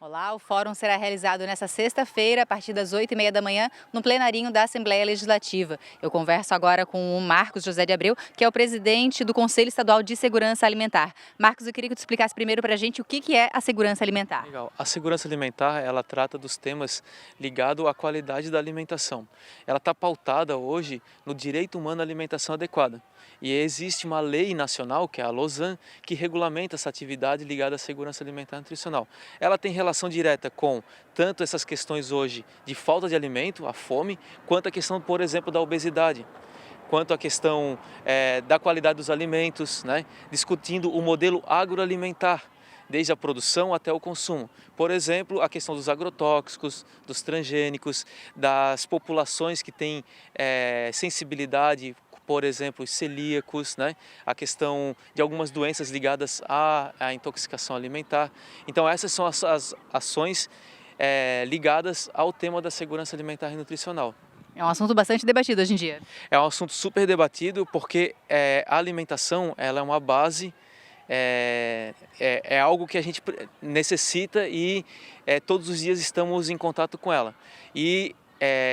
Olá, o fórum será realizado nesta sexta-feira, a partir das 8h30 da manhã, no plenarinho da Assembleia Legislativa. Eu converso agora com o Marcos José de Abreu, que é o presidente do Conselho Estadual de Segurança Alimentar. Marcos, eu queria que tu explicasse primeiro para a gente o que é a segurança alimentar. Legal. A segurança alimentar, ela trata dos temas ligados à qualidade da alimentação. Ela está pautada hoje no direito humano à alimentação adequada. E existe uma lei nacional, que é a Lausanne, que regulamenta essa atividade ligada à segurança alimentar e nutricional. Ela tem relação direta com tanto essas questões hoje de falta de alimento, a fome, quanto a questão, por exemplo, da obesidade, quanto à questão da qualidade dos alimentos, né? Discutindo o modelo agroalimentar, desde a produção até o consumo. Por exemplo, a questão dos agrotóxicos, dos transgênicos, das populações que têm sensibilidade, por exemplo, os celíacos, né? A questão de algumas doenças ligadas à intoxicação alimentar. Então essas são as ações ligadas ao tema da segurança alimentar e nutricional. É um assunto bastante debatido hoje em dia. É um assunto super debatido porque a alimentação ela é uma base, é algo que a gente necessita e todos os dias estamos em contato com ela. E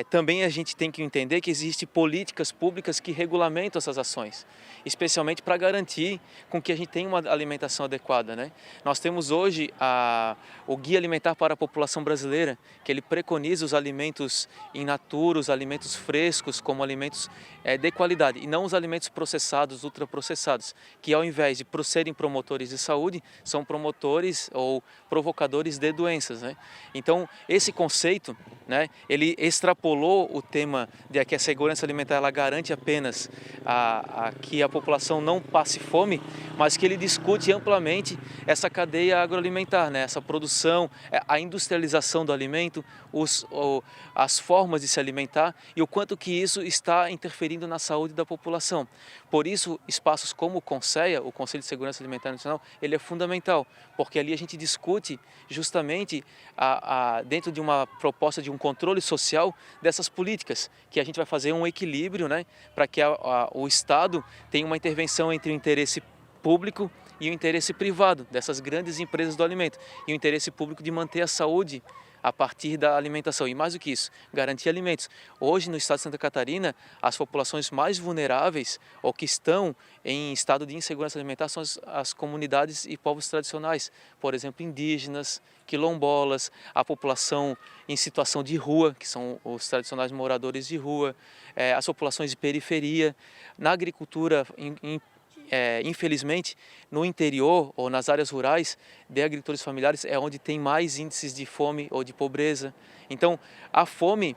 também a gente tem que entender que existem políticas públicas que regulamentam essas ações, especialmente para garantir com que a gente tenha uma alimentação adequada, né? Nós temos hoje o Guia Alimentar para a População Brasileira, que ele preconiza os alimentos in natura, os alimentos frescos como alimentos de qualidade, e não os alimentos processados, ultraprocessados, que ao invés de serem promotores de saúde, são promotores ou provocadores de doenças, né? Então, esse conceito, né, ele extrapolou o tema de que a segurança alimentar ela garante apenas que a população não passe fome, mas que ele discute amplamente essa cadeia agroalimentar, né? Essa produção, a industrialização do alimento, as formas de se alimentar e o quanto que isso está interferindo na saúde da população. Por isso, espaços como o CONSEA, o Conselho de Segurança Alimentar Nacional, ele é fundamental, porque ali a gente discute justamente dentro de uma proposta de um controle social dessas políticas, que a gente vai fazer um equilíbrio, né, para que o Estado tenha uma intervenção entre o interesse público e o interesse privado dessas grandes empresas do alimento, e o interesse público de manter a saúde a partir da alimentação. E mais do que isso, garantir alimentos. Hoje, no estado de Santa Catarina, as populações mais vulneráveis ou que estão em estado de insegurança alimentar são as comunidades e povos tradicionais, por exemplo, indígenas, quilombolas, a população em situação de rua, que são os tradicionais moradores de rua, as populações de periferia. Na agricultura, infelizmente, no interior ou nas áreas rurais de agricultores familiares é onde tem mais índices de fome ou de pobreza. Então, a fome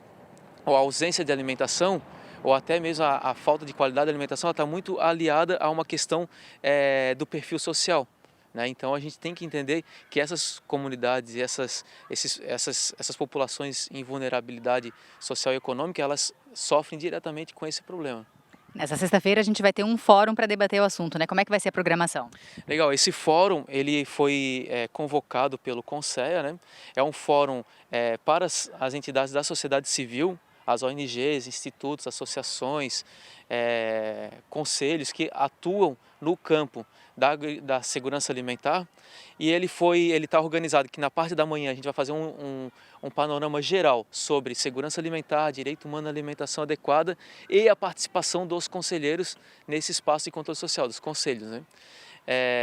ou a ausência de alimentação, ou até mesmo a falta de qualidade da alimentação, está muito aliada a uma questão do perfil social, né? Então, a gente tem que entender que essas comunidades e essas populações em vulnerabilidade social e econômica, elas sofrem diretamente com esse problema. Nessa sexta-feira a gente vai ter um fórum para debater o assunto, né? Como é que vai ser a programação? Legal, esse fórum ele foi convocado pelo CONSEA, né? É um fórum para as entidades da sociedade civil, as ONGs, institutos, associações, conselhos que atuam no campo da segurança alimentar, e ele está organizado que na parte da manhã a gente vai fazer um panorama geral sobre segurança alimentar, direito humano à alimentação adequada e a participação dos conselheiros nesse espaço de controle social, dos conselhos, né?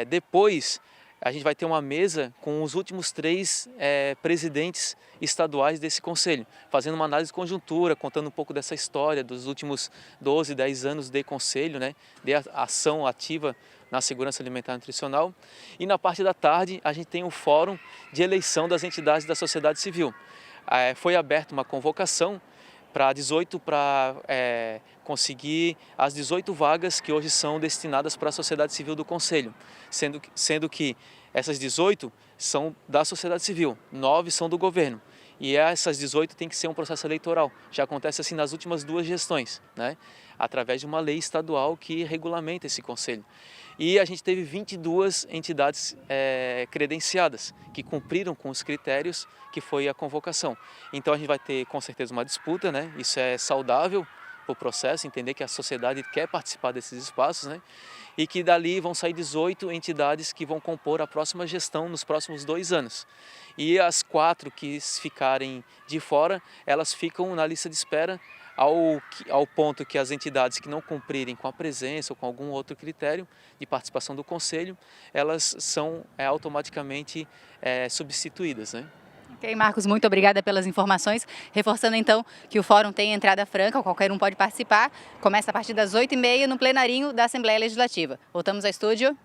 Depois a gente vai ter uma mesa com os últimos 3 presidentes estaduais desse conselho, fazendo uma análise de conjuntura, contando um pouco dessa história dos últimos 12, 10 anos de conselho, né, de ação ativa na segurança alimentar e nutricional. E na parte da tarde a gente tem um fórum de eleição das entidades da sociedade civil. Foi aberta uma convocação para conseguir as 18 vagas que hoje são destinadas para a sociedade civil do Conselho, sendo que essas 18 são da sociedade civil, 9 são do governo. E essas 18 tem que ser um processo eleitoral. Já acontece assim nas últimas 2 gestões, né? Através de uma lei estadual que regulamenta esse conselho. E a gente teve 22 entidades credenciadas, que cumpriram com os critérios que foi a convocação. Então a gente vai ter com certeza uma disputa, né? Isso é saudável para o processo, entender que a sociedade quer participar desses espaços, né? E que dali vão sair 18 entidades que vão compor a próxima gestão nos próximos 2 anos. E as 4 que ficarem de fora, elas ficam na lista de espera ao ponto que as entidades que não cumprirem com a presença ou com algum outro critério de participação do Conselho, elas são automaticamente substituídas, né? Ok, Marcos, muito obrigada pelas informações. Reforçando então que o fórum tem entrada franca, qualquer um pode participar. Começa a partir das 8h30 no plenarinho da Assembleia Legislativa. Voltamos ao estúdio.